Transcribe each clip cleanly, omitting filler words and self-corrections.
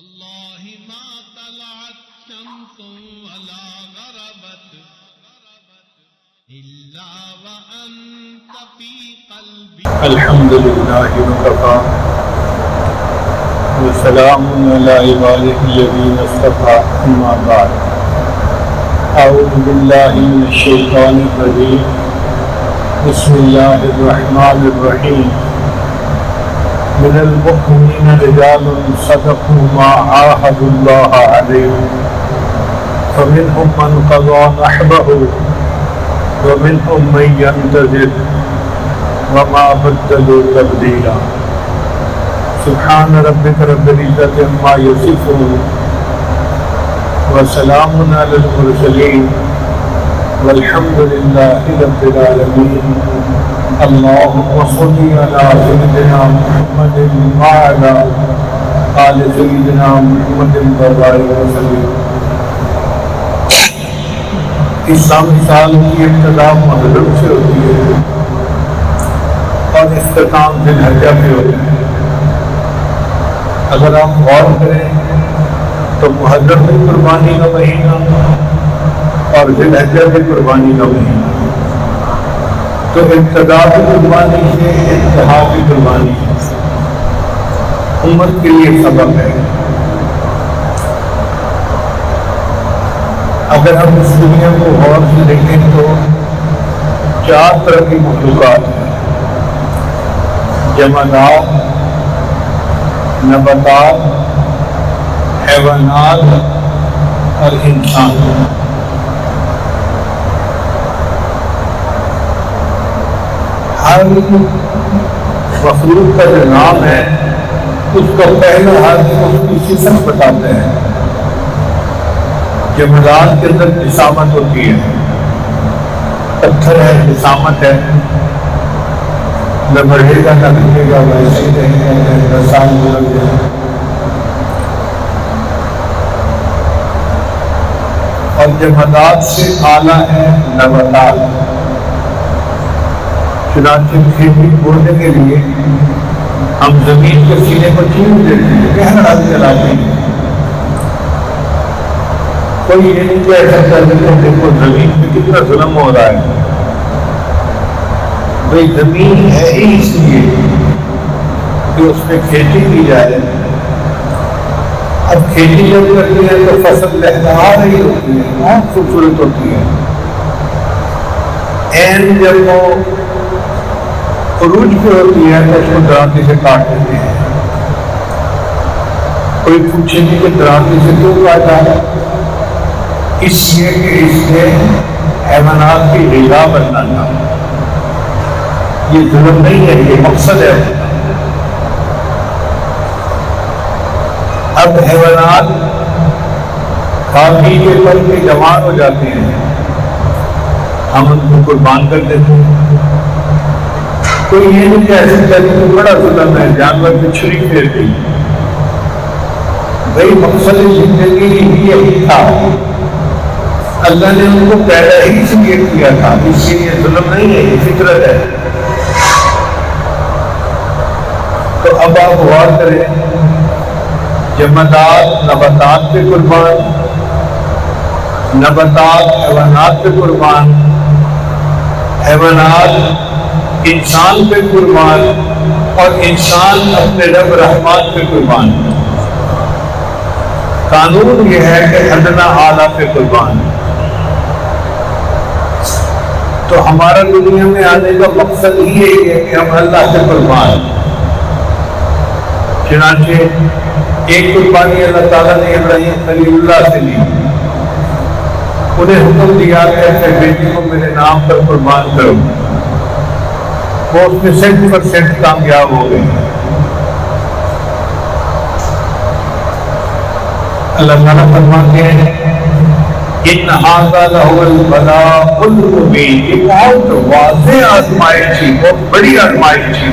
والله ما طلعت شمس ولا غربت إلا وأنت في قلبي. الحمد لله وكفى وسلام على عباده الذين اصطفى أما بعد. أعوذ بالله من الشيطان الرجيم. بسم الله الرحمن الرحيم. من المؤمنين رجال صدقوا ما عاهدوا الله عليه فمنهم من قضى نحبه ومنهم من ينتظر وما بدلوا تبديلا. سبحان ربك رب العزة عما يصفون وسلام على المرسلين والحمد لله رب العالمين. اللهم صل على سيدنا محمد وعلى آل سيدنا محمد وبارك وسلم. اسلامی سال کی ابتدا محرم سے ہوتی ہے اور اختتام ذی الحجہ میں ہوتا ہے. اگر آپ غور کریں تو محرم میں قربانی کا مہینہ اور ذی الحجہ میں قربانی کا مہینہ، تو ابتدا کی قربانی سے انتہا کی قربانی امت کے لیے سبب ہے. اگر ہم اس دنیا کو غور سے دیکھیں تو 4 طرح کی مخلوقات ہیں: جمادات، نباتات، حیوانات اور انسان. ہر مخلوق کا جو نام ہے اس کا پہلا حرف اس کی صفت بتاتے ہیں. جمادات کے اندر جسامت ہوتی ہے، پتھر ہے، جسامت ہے، نہ بڑھے گا نہ گھٹے گا، ویسے ہی رہے گا، انسان لگ جائے. اور جمادات سے اعلیٰ ہے نباتات. چنانچہ کھیتی بونے کے لیے ہم زمین کے سینے کو چین دیتے ہیں، گہرا ہاتھ چلاتے ہیں. کوئی یہ نہیں کہہ سکتا دیکھو زمین پہ کتنا ظلم ہو رہا ہے. بھائی زمین ہے ہی اس لیے کہ اس میں کھیتی کی جائے. اب کھیتی جب کرتی ہے تو فصل لہلہا رہی ہوتی ہے، بہت خوبصورت ہوتی ہے. عین جب وہ عروج پہ ہوتی ہے تو اس کو درانتی سے کاٹ دیتے ہیں. کوئی پوچھے گی کہ درانتی سے کیوں کاٹا ہے؟ اس لیے کہ اس نے حیوانات کی غذا بننا تھا. یہ ظلم نہیں ہے، یہ مقصد ہے. اب حیوانات کھا پی کے پل کے جوان ہو جاتے ہیں، ہم ان کو قربان کر دیتے ہیں. کوئی یہ نہیں کہہ سکتا کہ تو بڑا ظلم ہے، جانور پہ چھری پھیر دی. بھائی مقصد زندگی ہی یہی تھا، اللہ نے ان کو پیدا ہی اس لیے کیا تھا. اس لیے یہ ظلم نہیں ہے، یہ فطرت ہے. تو اب آپ غور کریں، جمادات نباتات پہ قربان، نباتات حیوانات پہ قربان، حیوانات انسان پہ قربان، اور انسان اپنے رب رحمان پہ قربان. قانون یہ ہے کہ ادنا اعلیٰ پہ قربان. تو ہمارا دنیا میں آنے کا مقصد ہی یہی ہے کہ ہم اللہ سے قربان. چنانچہ ایک قربانی اللہ تعالیٰ نے ابراہیم خلیل اللہ سے لی. انہیں حکم دیا کہ اپنے بیٹی کو میرے نام پر قربان کرو. وہ اس میں 100% کامیاب ہو گئی. اللہ تعالیٰ فرماتے ہیں ان ھذا لہو البلاء المبین. یہ بہت واضح آزمائش تھی، بہت بڑی آزمائش تھی.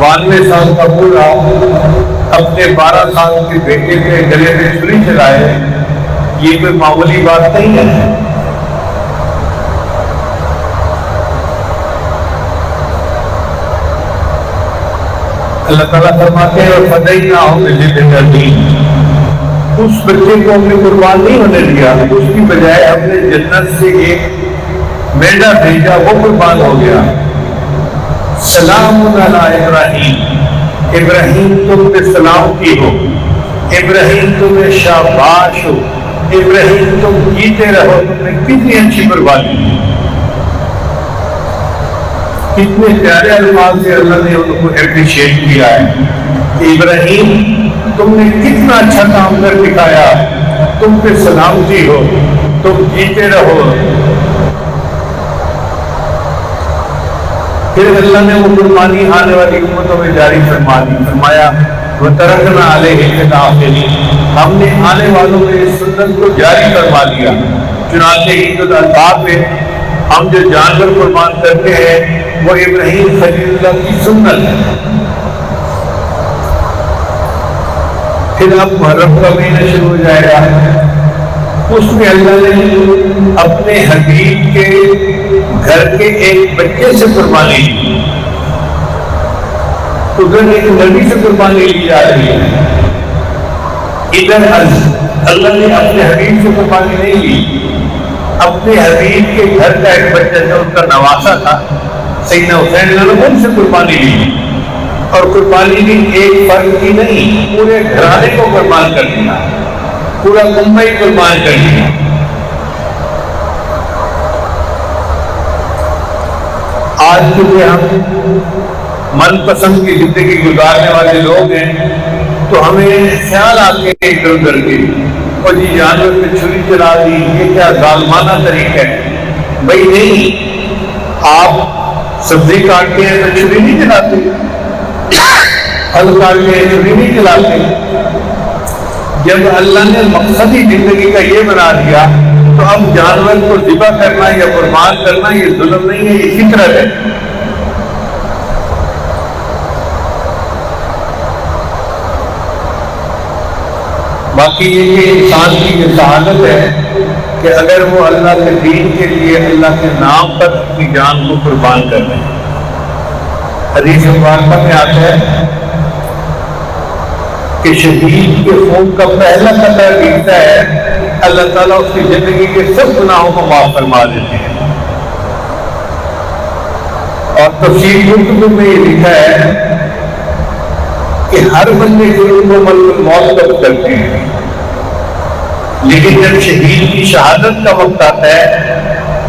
92 سال کا بوڑھا اپنے 12 سال کے بیٹے کے گلے میں چھری چلائے، یہ کوئی معمولی بات نہیں ہے. اللہ تعالیٰ فرماتے ہیں وَفَدَيْنَاهُ بِذِبْحٍ عَظِيمٍ، اس بچے کو ہم نے قربان نہیں ہونے دیا، اس کی بجائے ہم نے جنت سے ایک میڈا بھیجا، وہ قربان ہو گیا۔ سلام علی ابراہیم، ابراہیم تم پہ سلام کی ہو، ابراہیم تمہیں شاباش ہو، ابراہیم تم جیتے رہو، تم نے کتنی اچھی قربانی کی۔ کتنے پیارے الفاظ سے اللہ نے ان کو اپریشیٹ کیا ہے کہ ابراہیم تم نے کتنا اچھا کام کر دکھایا، تم پہ سلامتی ہو، تم جیتے رہو۔ پھر اللہ نے وہ قربانی آنے والی امتوں میں جاری فرما دی، فرمایا وَتَرَكْنَا عَلَيْهِ فِي الْآخِرِينَ، ہم نے آنے والوں میں اس سنت کو جاری فرما دیا۔ چنانچہ عید الاضحیٰ پہ ہم جو جانور قربان کرتے ہیں وہ ابراہیم خلیل اللہ کی سنت ہے۔ پھر اب محرم کا مہینہ شروع ہو جائے گا، اس میں اللہ نے اپنے حبیب کے گھر کے ایک بچے سے قربانی لی، ادھر ایک نبی سے قربانی لی جا رہی ہے، ادھر اللہ نے اپنے حبیب سے قربانی نہیں لی، اپنے حبیب کے گھر کا ایک بچہ جو ان کا نواسا تھا سیدنا حسین ان سے قربانی لی، اور قربانی بھی ایک فرد کی نہیں، پورے گھرانے کو قربان کر دیا، پورا ممبئی قربان کر دیا۔ آج چونکہ ہم من پسند کی زندگی گزارنے والے لوگ ہیں تو ہمیں خیال آتے ہیں ادھر ادھر کے، اور جی جانور پہ چھری چلا دی، یہ کیا ظالمانہ طریقہ ہے۔ بھائی نہیں، آپ سبزی کاٹتے ہیں تو چھری نہیں چلاتے، پھل کاٹتے ہیں چھری نہیں چلاتے۔ جب اللہ نے مقصد ہی زندگی کا یہ بنا دیا تو اب جانور کو ذبح کرنا یا قربان کرنا یہ ظلم نہیں ہے، یہ فطرت ہے۔ باقی یہ کہ انسان کی یہ سعادت ہے کہ اگر وہ اللہ کے دین کے لیے اللہ کے نام پر اپنی جان کو قربان کر دیں۔ حدیث مبارکہ میں آتا ہے کہ شہید کے خون کا پہلا قطرہ گرتا ہے، اللہ تعالیٰ اس کی زندگی کے سب گناہوں کو معاف فرما دیتے ہیں۔ اور تفسیر قرطبی میں یہ لکھا ہے کہ ہر بندے کے روح کو ملک الموت قبض کرتے ہیں، لیکن جب شہید کی شہادت کا وقت آتا ہے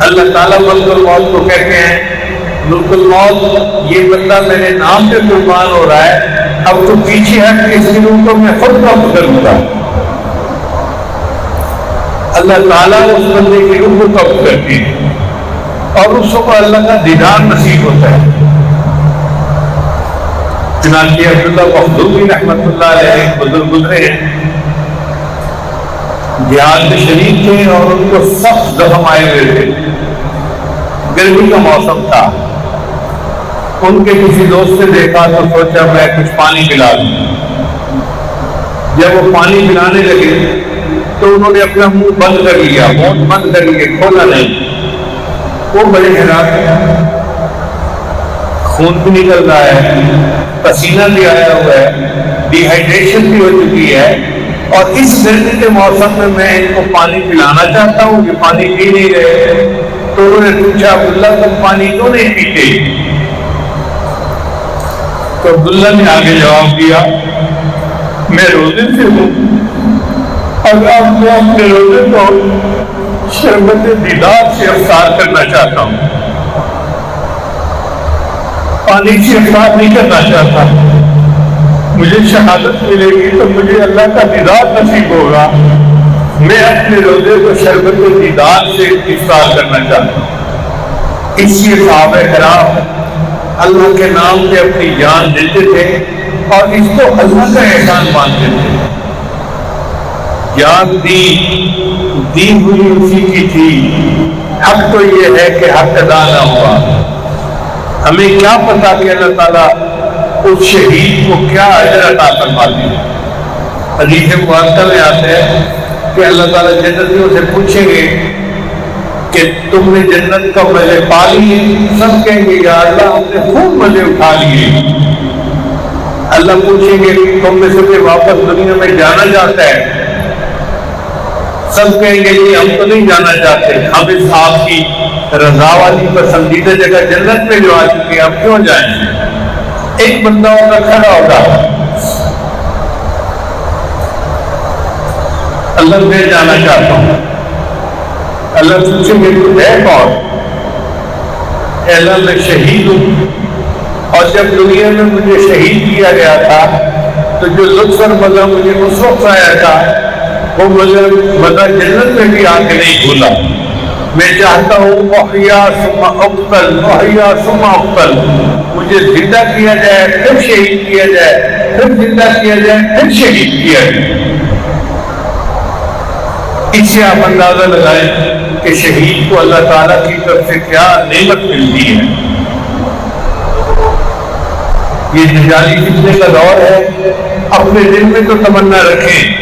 اللہ تعالیٰ ملک الموت کو کہتے ہیں ملک الموت یہ بندہ میرے نام پہ قربان ہو رہا ہے، اب تو پیچھے ہٹ کے اس کی روح کو میں خود قبض کروں گا۔ اللہ تعالیٰ اس بندے کی روح کو قبض کرتی ہے اور اس کو اللہ کا دیدار نصیب ہوتا ہے۔ چنانچہ عبداللہ مخدومی رحمۃ اللہ علیہ ایک بزرگ گزرے ہیں، جہاد میں شریک تھے اور ان کو سخت زخم آئے ہوئے تھے، گرمی کا موسم تھا۔ ان کے کسی دوست سے دیکھا تو سوچا میں کچھ پانی پلا دوں۔ جب وہ پانی پلانے لگے تو انہوں نے اپنا منہ بند کر لیا، منہ بند کر لیے، کھولا نہیں۔ وہ بڑے حیران ہیں، خون بھی نکل رہا ہے، پسینہ بھی آیا ہوا ہے، ڈی ہائیڈریشن بھی ہو چکی ہے، اور اس گرمی کے موسم میں ان کو پانی پلانا چاہتا ہوں، یہ پانی پی نہیں رہے۔ تو انہوں نے پوچھا عبداللہ تم پانی کیوں نہیں پیتے؟ تو عبداللہ نے آگے جواب دیا میں روزے سے ہوں اور اب میں اپنے روزے کو شربت دیدار سے افطار کرنا چاہتا ہوں، پانی سے افطار نہیں کرنا چاہتا۔ مجھے شہادت ملے گی تو مجھے اللہ کا دیدار نصیب ہوگا، میں اپنے روزے کو شربت دیدار سے افطار کرنا چاہتا ہوں۔ اس لیے صحابہ کرام اللہ کے نام پہ اپنی جان دیتے تھے اور اس کو اللہ کا احسان مانتے تھے۔ جان دی ہوئی اسی کی تھی، حق تو یہ ہے کہ حق ادا نہ ہوا۔ ہمیں کیا پتا کہ اللہ تعالیٰ اس شہید کو کیا اجر عطا فرماتے ہیں۔ حدیث مبارکہ میں آتا ہے کہ اللہ تعالیٰ جنتیوں سے پوچھیں گے کہ تم نے جنت کا مزے پا لیے؟ سب کہیں گے یا اللہ ہم نے خوب مزے اٹھا لیے۔ اللہ پوچھیں گے تم میں سے کوئی واپس دنیا میں جانا چاہتا ہے؟ سب کہیں گے جی ہم تو نہیں جانا چاہتے، ہم اس آپ کی رضا والی پسندیدہ جگہ جنت میں جو آ چکے ہیں ہم کیوں جائیں؟ ایک بندہ ہوگا کھڑا ہوگا، اللہ میں جانا چاہتا ہوں۔ اللہ پوچھیں گے تو ہے کون؟ اے اللہ میں شہید ہوں، اور جب دنیا میں مجھے شہید کیا گیا تھا تو جو لطف اور مزہ مجھے اس وقت آیا تھا وہ مزہ جنت میں بھی آ کے نہیں بھولا۔ میں چاہتا ہوں احیا ثم اقتل، احیا ثم اقتل، مجھے زندہ کیا جائے پھر شہید کیا جائے، پھر زندہ کیا جائے پھر شہید کیا جائے۔ اس سے آپ اندازہ لگائیں کہ شہید کو اللہ تعالیٰ کی طرف سے کیا نعمت ملتی ہے۔ یہ جنجالی فتنے کا دور ہے، اپنے دل میں تو تمنا رکھیں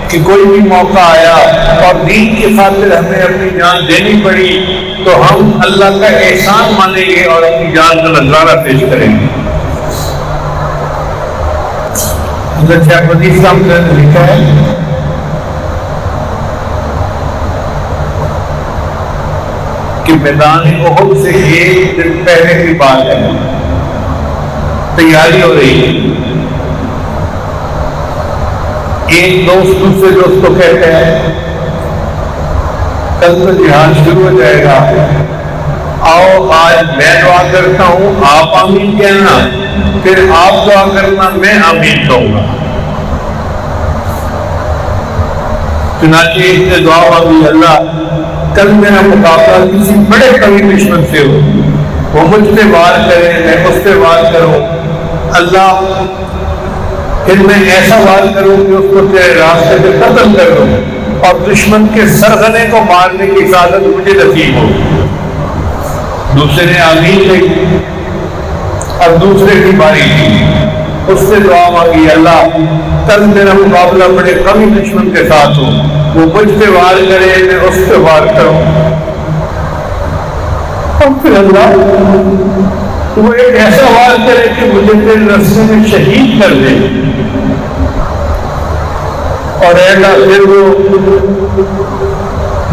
کہ کوئی بھی موقع آیا اور دین کی خاطر ہمیں اپنی جان دینی پڑی تو ہم اللہ کا احسان مانیں گے اور اپنی جان کا نذرانہ پیش کریں گے۔ حضرت شیخ وزیر صاحب نے لکھا ہے کہ میدان احد سے ایک دن پہلے کی بات ہے، تیاری ہو رہی ہے، ایک دوست دوسرے دوست کو کہتے ہیں کل تو جہاد شروع ہو جائے گا، آؤ آج میں دعا کرتا ہوں آپ آمین کہنا، پھر آپ دعا کرنا میں آمین کہوں گا۔ چنانچہ ایک نے دعا مانگی، اللہ کل میرا مقابلہ کسی بڑے قوی دشمن سے ہو، وہ مجھ پہ وار کرے میں اس پہ وار کروں، اللہ پھر میں ایسا وار کروں کہ اس کو تیرے راستے پہ قتل کر دوں اور دشمن کے سرغنے کو مارنے کی سعادت مجھے نصیب ہو۔ دوسرے نے آمین کہی اور دوسرے کی باری تھی، اس سے دعا مانگی، اللہ کل میرا مقابلہ بڑے قوی دشمن کے ساتھ ہو، وہ مجھ پہ وار کرے میں اس پہ وار کروں، اور پھر اللہ وہ ایک ایسا وار کرے کہ مجھے تیرے راستے میں شہید کر دے، اور اے اللہ پھر وہ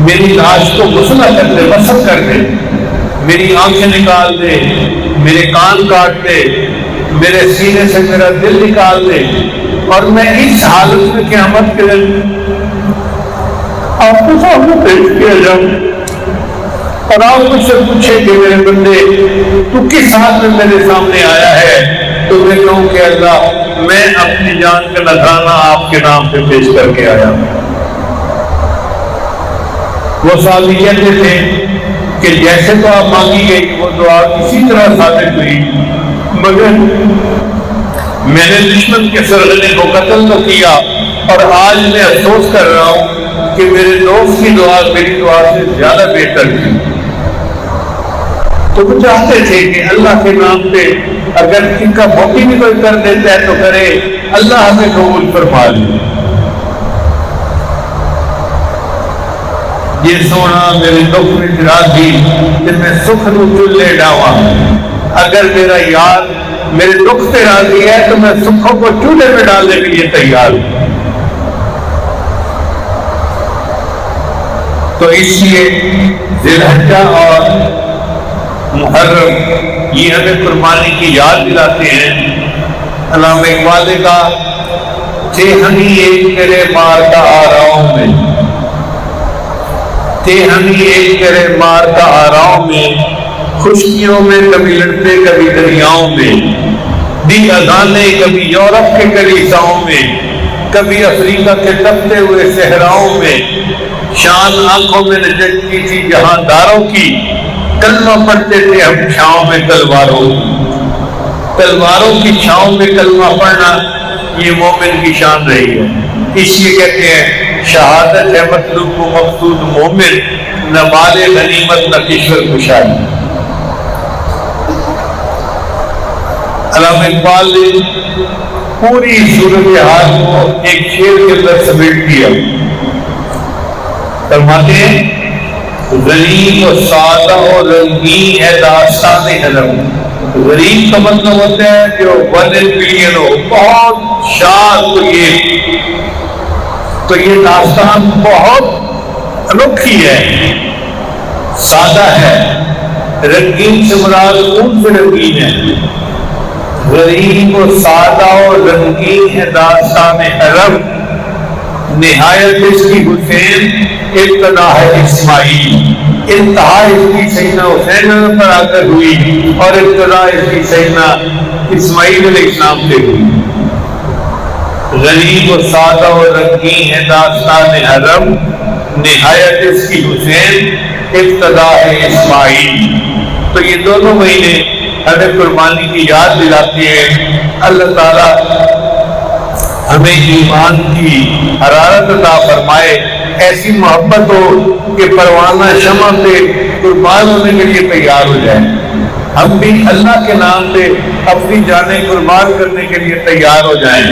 میری لاش کو مسلح کر دے، مسح کر دے، میری آنکھیں نکال دے، میرے کان کاٹ دے، میرے سینے سے میرا دل نکال دے، اور میں اس حالت میں قیامت کے دن آپ کو سامنے پیش کیا جاؤں اور آپ مجھ سے پوچھیں کہ میرے بندے تو کس حال میں میرے سامنے آیا ہے، تو میں کہوں کہ اللہ میں اپنی جان کا نذرانہ آپ کے نام پہ پیش کر کے آیا ہوں۔ وہ صحابی کہتے تھے کہ جیسے تو آپ مانگی گئی وہ دعا اسی طرح ثابت ہوئی، مگر میں نے دشمن کے سرغنے کو قتل تو کیا، اور آج میں افسوس کر رہا ہوں کہ میرے دوست کی دعا میری دعا سے زیادہ بہتر تھی۔ تو وہ چاہتے تھے کہ اللہ کے نام پہ اگر ان کا موقع بھی کوئی کر دیتا ہے تو کرے، اللہ ہمیں قبول فرما لے۔ یہ سونا میرے دکھ میں راضی جن میں سکھ نو چلے ڈاواں، اگر میرا یار میرے دکھ سے راضی ہے تو میں سکھوں کو چولہے میں ڈالنے کے لیے تیار ہوں۔ تو اس لیے ذی الحجہ اور محرم یہ ہمیں قربانی کی یاد دلاتے ہیں۔ علامہ اقبال نے کہا تھے ہمیں ایک تیرے مار کا آراؤں میں، تھے ہمیں ایک تیرے مار کا آراؤں میں، خشکیوں میں کبھی لڑتے کبھی دریاؤں میں، دی اذانے کبھی یورپ کے کلیساؤں میں، کبھی افریقہ کے تپتے ہوئے صحراؤں میں، شان آنکھوں میں نچٹتی تھی جہانداروں کی، کلمہ پڑھتے تھے ہم چھاؤں میں تلواروں کی، تلواروں کی چھاؤں میں کلمہ پڑھنا یہ مومن کی شان رہی ہے۔ اس لیے کہتے ہیں شہادت ہے مطلوب و مقصود مومن، نہ مال غنیمت نہ کشور کشائی۔ علامہ اقبال نے پوری صورتحال کو ایک شعر کے اندر سمیٹ دیا، فرماتے ہیں غریب و سادہ و رنگین ہے داستان علم، غریب کا مطلب ہوتا ہے جو 1 بلین ہو، بہت شاد. تو یہ داستان بہت انوکھی ہے، سادہ ہے. رنگین سے مراد کون سے رنگین ہے؟ غریب و سادہ و رنگین ہے داستان حرم. نہایت اس کی حسین، ابتدا ہے اسماعیل. انتہا اس کی سیدنا حسین پر آ کر ہوئی اور ابتدا اس کی سیدنا اسماعیل علیہ السلام سے ہوئی. غریب و سادہ و رنگین ہے داستان حرم، نہایت اس کی حسین، ابتدا ہے اسماعیل. تو یہ دونوں مہینے ہمیں قربانی کی یاد دلاتے ہیں. اللہ تعالیٰ ہمیں ایمان کی حرارت عطا فرمائے، ایسی محبت ہو کہ پروانہ شمع پہ قربان ہونے کے لیے تیار ہو جائے. ہم بھی اللہ کے نام پہ اپنی جانیں قربان کرنے کے لیے تیار ہو جائیں.